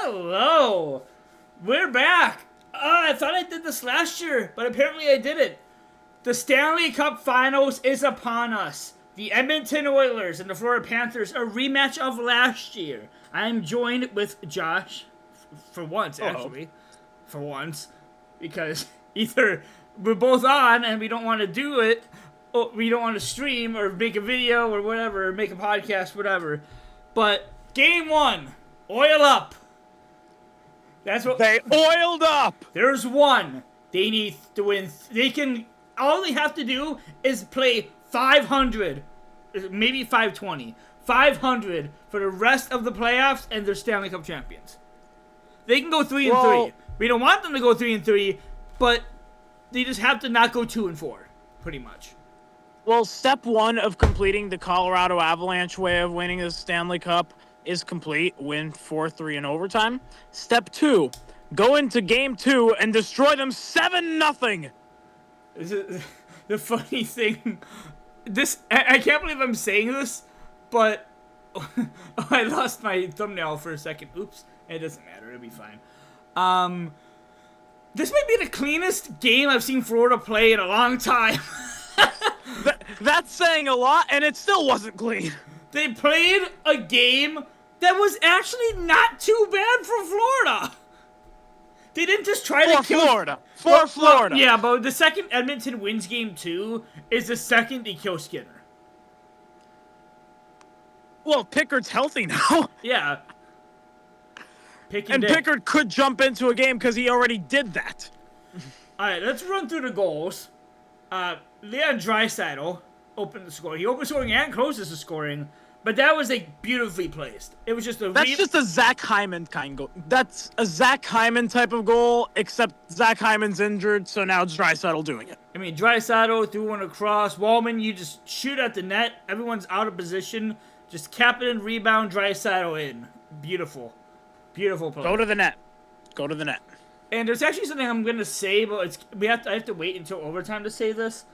Hello! We're back! I thought I did this last year, but apparently I didn't. The Stanley Cup Finals is upon us. The Edmonton Oilers and the Florida Panthers, a rematch of last year. I'm joined with Josh, for once, actually. For once. Because either we're both on and we don't want to do it, or we don't want to stream or make a video or whatever, or make a podcast, whatever. But game one, oil up. That's what they oiled up. There's one. They need to win. All they have to do is play 500, maybe 520, 500 for the rest of the playoffs, and they're Stanley Cup champions. They can go 3-3. We don't want them to go 3-3, but they just have to not go 2-4, pretty much. Well, step one of completing the Colorado Avalanche way of winning the Stanley Cup is complete. Win 4-3 in overtime. Step two, go into game two and destroy them 7-0. The funny thing, I can't believe I'm saying this, but I lost my thumbnail for a second. Oops, it doesn't matter. It'll be fine. This might be the cleanest game I've seen Florida play in a long time. That's saying a lot, and it still wasn't clean. They played a game that was actually not too bad for Florida. They didn't just try to kill Florida. For Florida. Yeah, but the second Edmonton wins game 2 is the second they kill Skinner. Well, Pickard's healthy now. Yeah. Pickard could jump into a game because he already did that. Alright, let's run through the goals. Leon Draisaitl opened the scoring. He opened scoring and closes the scoring, but that was beautifully placed. It was just That's just a Zach Hyman kind goal. That's a Zach Hyman type of goal, except Zach Hyman's injured, so now it's Draisaitl doing it. I mean, Draisaitl threw one across. Wallman, you just shoot at the net. Everyone's out of position. Just cap it and rebound, Draisaitl in. Beautiful. Beautiful play. Go to the net. Go to the net. And there's actually something I'm going to say, but I have to wait until overtime to say this.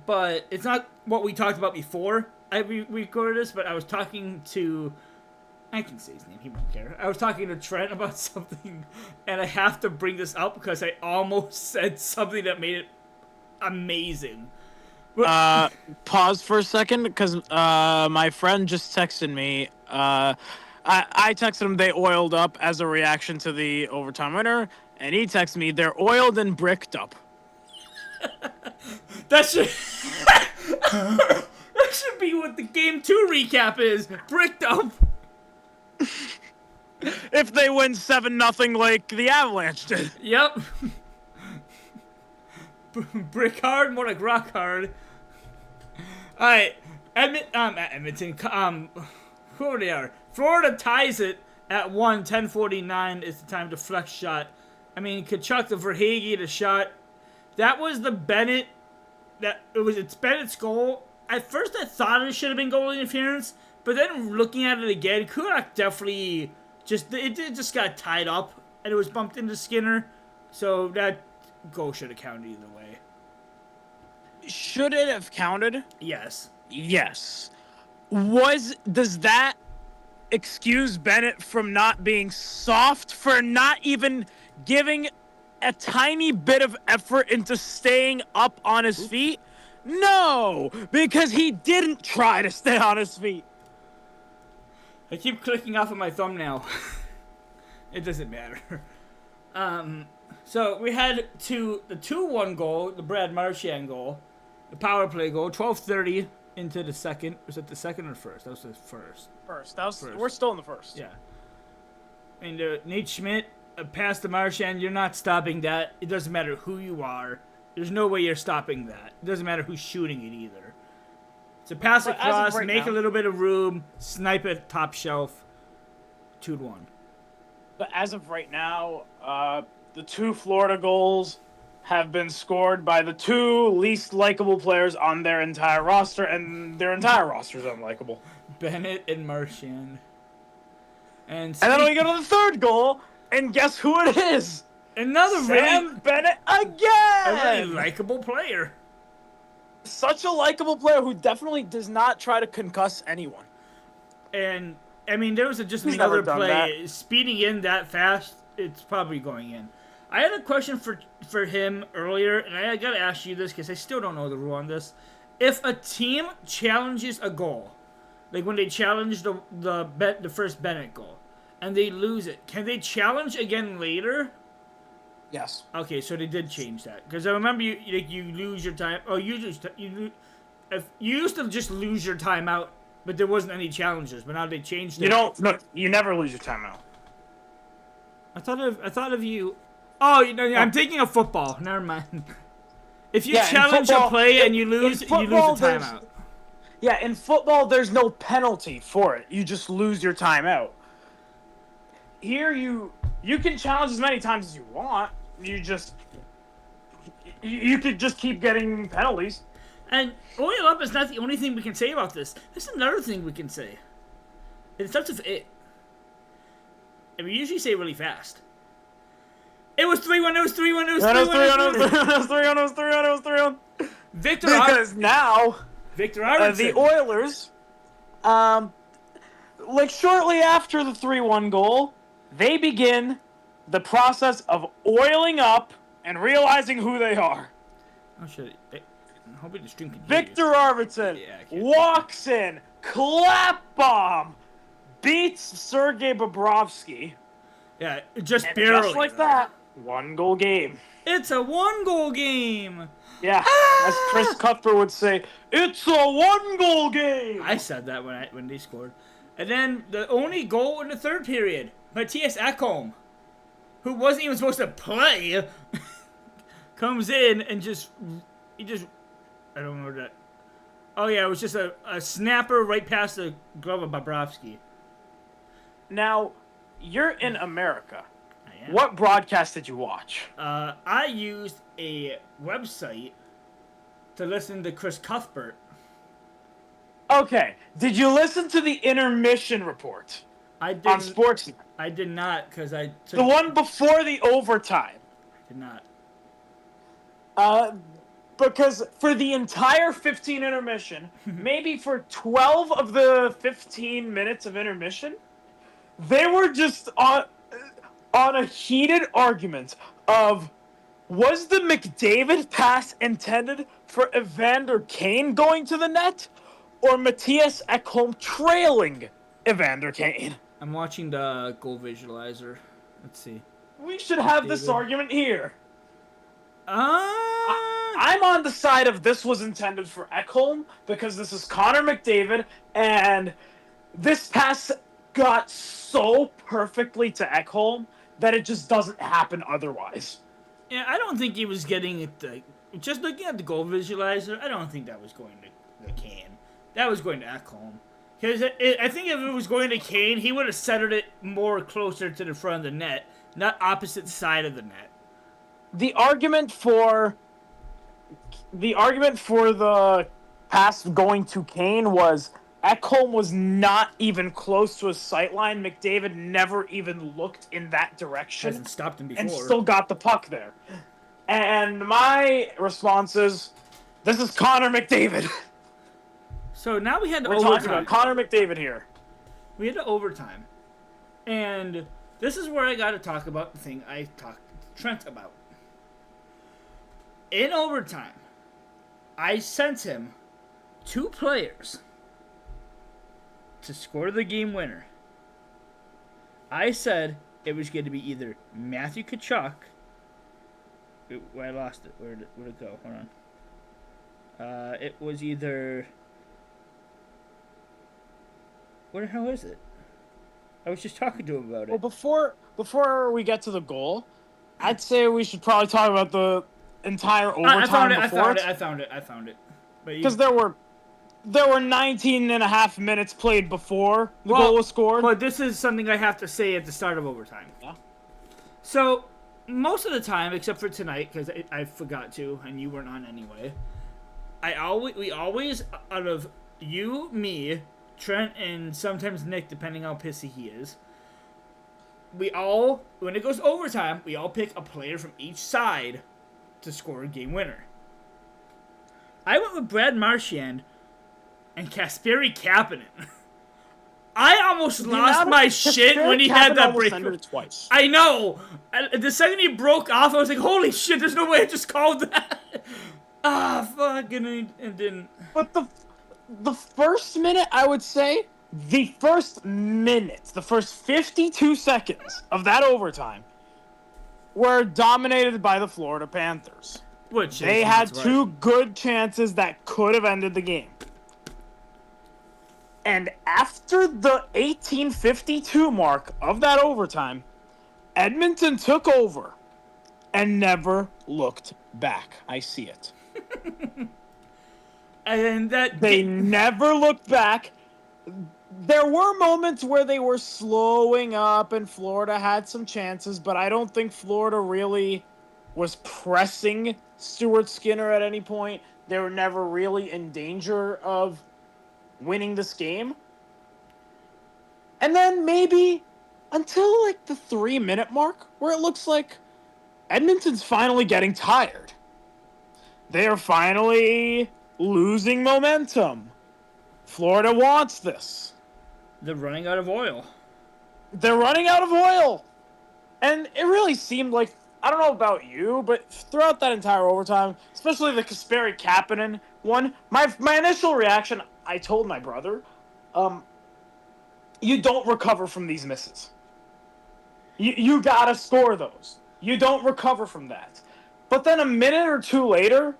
But it's not what we talked about before we recorded this, but I was talking to... I can say his name, he won't care. I was talking to Trent about something, and I have to bring this up because I almost said something that made it amazing. Pause for a second, because my friend just texted me. I texted him they oiled up as a reaction to the overtime winner, and he texted me they're oiled and bricked up. That should that should be what the game 2 recap is. Bricked up. If they win 7-0 like the Avalanche did. Yep. Brick hard, more like rock hard. All right, Edmonton. Who they are? Florida ties it at 10:49 is the time to flex shot. I mean, Kachuk, the Verhaeghe, the shot. That was the Bennett. It's Bennett's goal. At first, I thought it should have been goal interference, but then looking at it again, Kudak definitely just got tied up and it was bumped into Skinner. So that goal should have counted either way. Should it have counted? Yes. Yes. Does that excuse Bennett from not being soft, for not even giving a tiny bit of effort into staying up on his feet? No, because he didn't try to stay on his feet. I keep clicking off of my thumbnail. It doesn't matter. So we had the 2-1 goal, the Brad Marchand goal, the power play goal, 12:30 into the second. Was it the second or first? That was the first. First. We're still in the first. Yeah. And Nate Schmidt passed to Marchand. You're not stopping that. It doesn't matter who you are. There's no way you're stopping that. It doesn't matter who's shooting it either. It's a pass across, make a little bit of room, snipe it top shelf, 2-1. But as of right now, the 2 Florida goals have been scored by the 2 least likable players on their entire roster, and their entire roster is unlikable. Bennett and Marchand. And then we go to the 3rd goal, and guess who it is? Another Sam Bennett again! A really likable player. Such a likable player who definitely does not try to concuss anyone. And I mean, there was just He's another never done play. Speeding in that fast, it's probably going in. I had a question for him earlier, and I got to ask you this because I still don't know the rule on this. If a team challenges a goal, like when they challenge the first Bennett goal, and they lose it, can they challenge again later? Yes. Okay, so they did change that because I remember you lose your time. Oh, if you used to just lose your timeout, but there wasn't any challenges. But now they changed it. You don't. No, you never lose your timeout. I thought of you. Oh, I'm thinking of football. Never mind. If you challenge a play and you lose a timeout. Yeah, in football, there's no penalty for it. You just lose your timeout. Here, you can challenge as many times as you want. You could just keep getting penalties. And oil up is not the only thing we can say about this. There's another thing we can say. It starts with it. And we usually say it really fast. It was 3-1, it was 3-1, it was 3-1, it was 3-1. Victor The Oilers, like shortly after the 3-1 goal, they begin the process of oiling up and realizing who they are. Oh shit. I'm hoping the stream can hear Victor Arvidsson walks in, clap bomb, beats Sergei Bobrovsky. Yeah, just barely. Just like that, 1-goal game. It's a 1-goal game. Yeah, as Chris Cuthbert would say, it's a 1-goal game. I said that when they scored. And then the only goal in the third period, Matthias Ekholm, who wasn't even supposed to play, comes in and I don't remember that. Oh yeah, it was just a snapper right past the glove of Bobrovsky. Now, you're in America. I am. What broadcast did you watch? I used a website to listen to Chris Cuthbert. Okay, did you listen to the intermission report? I did on Sportsnet. I did not because I took... The one before the overtime. I did not. Because for the entire 15 intermission, maybe for 12 of the 15 minutes of intermission, they were just on a heated argument of, was the McDavid pass intended for Evander Kane going to the net, or Matthias Ekholm trailing Evander Kane? I'm watching the goal visualizer. Let's see. We should have this argument here. I'm on the side of this was intended for Ekholm because this is Connor McDavid, and this pass got so perfectly to Ekholm that it just doesn't happen otherwise. Yeah, I don't think he was getting it. Just looking at the goal visualizer, I don't think that was going to Kane. That was going to Ekholm. Because I think if it was going to Kane, he would have centered it more closer to the front of the net, not opposite side of the net. The argument for the pass going to Kane was Ekholm was not even close to his sightline. McDavid never even looked in that direction. Hasn't stopped him before. And still got the puck there. And my response is, this is Connor McDavid. So now we had to We're overtime. talking about Connor McDavid here. We had to overtime. And this is where I got to talk about the thing I talked to Trent about. In overtime, I sent him 2 players to score the game winner. I said it was going to be either Matthew Tkachuk. I lost it. Where'd it go? Hold on. It was either... Where the hell is it? I was just talking to him about it. Well, before we get to the goal, I'd say we should probably talk about the entire overtime I found it. Because there were 19 and a half minutes played before the goal was scored. But this is something I have to say at the start of overtime. Yeah. So, most of the time, except for tonight, because I forgot to, and you weren't on anyway, we always, out of you, me, Trent, and sometimes Nick, depending how pissy he is, we all, when it goes overtime, we all pick a player from each side to score a game winner. I went with Brad Marchand and Kasperi Kapanen. I almost lost my shit when he had that break. Ended it twice. I know. The second he broke off, I was like, holy shit, there's no way I just called that. Fuck, and it didn't. But the first minute, I would say, the first 52 seconds of that overtime were dominated by the Florida Panthers. They had two good chances that could have ended the game. And after the 18:52 mark of that overtime, Edmonton took over and never looked back. I see it. And they never looked back. There were moments where they were slowing up and Florida had some chances, but I don't think Florida really was pressing Stuart Skinner at any point. They were never really in danger of winning this game. And then maybe until like the 3-minute mark where it looks like Edmonton's finally getting tired. They are finally losing momentum. Florida wants this. They're running out of oil. They're running out of oil. And it really seemed like, I don't know about you, but throughout that entire overtime, especially the Kasperi Kapanen one, my initial reaction, I told my brother, you don't recover from these misses. You gotta score those. You don't recover from that. But then a minute or two later,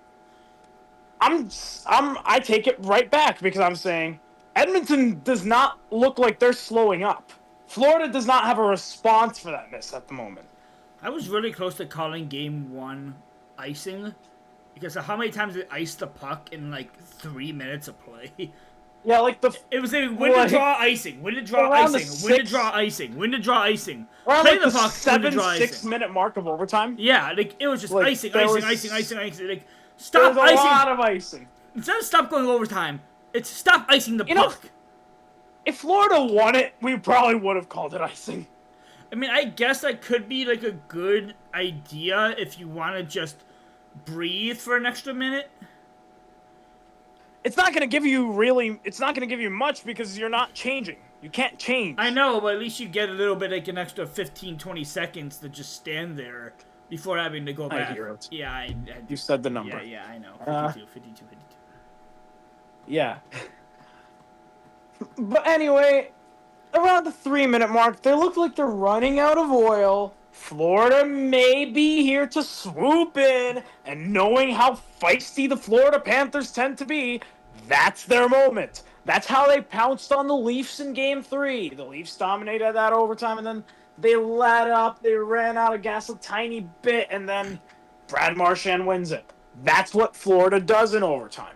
I take it right back because I'm saying Edmonton does not look like they're slowing up. Florida does not have a response for that miss at the moment. I was really close to calling game 1 icing because of how many times they iced the puck in like 3 minutes of play. Yeah, like it was like win to draw icing, win to draw icing, win to draw icing, win to draw icing. Around play like the puck, 7-6-minute mark of overtime. Yeah, like it was just like, icing. Like stop icing. A lot of icing. Instead of stop going overtime, it's stop icing the puck. If Florida won it, we probably would have called it icing. I mean, I guess that could be like a good idea if you want to just breathe for an extra minute. It's not going to give you it's not going to give you much because you're not changing. You can't change. I know, but at least you get a little bit, like an extra 15, 20 seconds to just stand there before having to go back. I hear it. Yeah, you said the number. Yeah, I know. 52. Yeah. But anyway, around the 3-minute mark, they look like they're running out of oil. Florida may be here to swoop in, and knowing how feisty the Florida Panthers tend to be, that's their moment. That's how they pounced on the Leafs in Game 3. The Leafs dominated that overtime, and then they let up. They ran out of gas a tiny bit, and then Brad Marchand wins it. That's what Florida does in overtime.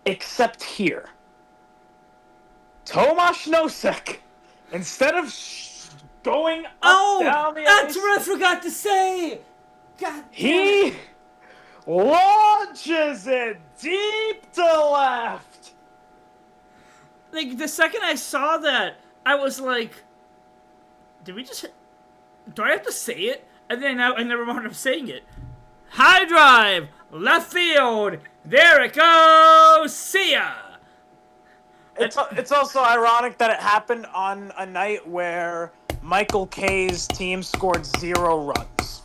Except here. Tomas Nosek, instead of going up down the ice... that's what I forgot to say! God damn it. Launches it deep to left! Like, the second I saw that, I was like... Did we just... Do I have to say it? And then I never wound up saying it. High drive! Left field! There it goes! See ya! It's also ironic that it happened on a night where Michael Kay's team scored 0 runs.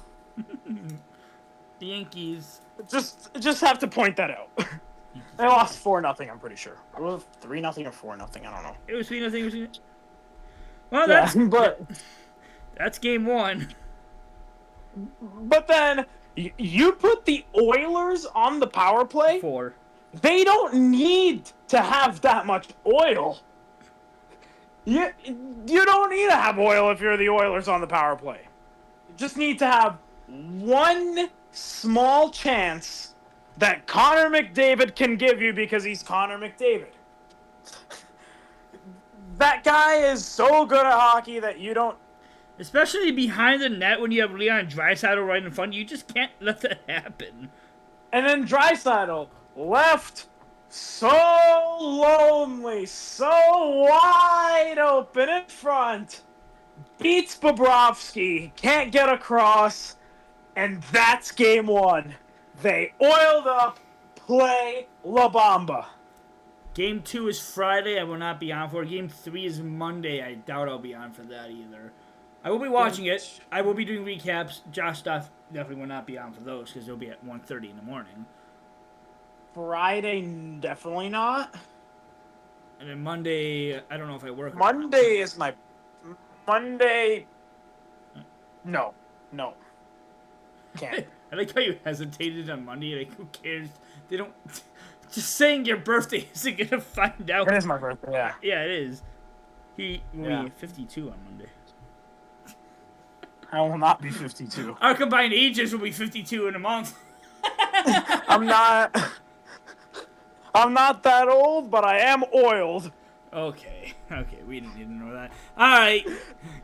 The Yankees. Just have to point that out. They lost 4-0, I'm pretty sure. It was 3-0 or 4-0, I don't know. It was 3-0. Well, that's game 1. But then you put the Oilers on the power play. 4. They don't need to have that much oil. You don't need to have oil if you're the Oilers on the power play. You just need to have one small chance that Connor McDavid can give you because he's Connor McDavid. That guy is so good at hockey that you don't... Especially behind the net when you have Leon Draisaitl right in front, you just can't let that happen. And then Draisaitl left so lonely, so wide open in front. Beats Bobrovsky, can't get across, and that's game 1. They oiled up, play La Bamba. Game 2 is Friday. I will not be on for. Game 3 is Monday. I doubt I'll be on for that either. I will be watching it. I will be doing recaps. Josh stuff definitely will not be on for those because they'll be at 1:30 in the morning. Friday, definitely not. And then Monday, I don't know if I work. Monday is my... Monday... No. Can't. I like how you hesitated on Monday. Like, who cares? They don't... Just saying your birthday isn't going to find out. It is my birthday, yeah. Yeah, it is. He will be 52 on Monday. I will not be 52. Our combined ages will be 52 in a month. I'm not that old, but I am oiled. Okay, we didn't need to know that. Alright.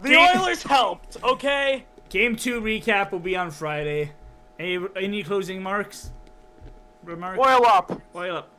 The Oilers helped, okay? Game 2 recap will be on Friday. Any closing remarks? Oil up. Oil up.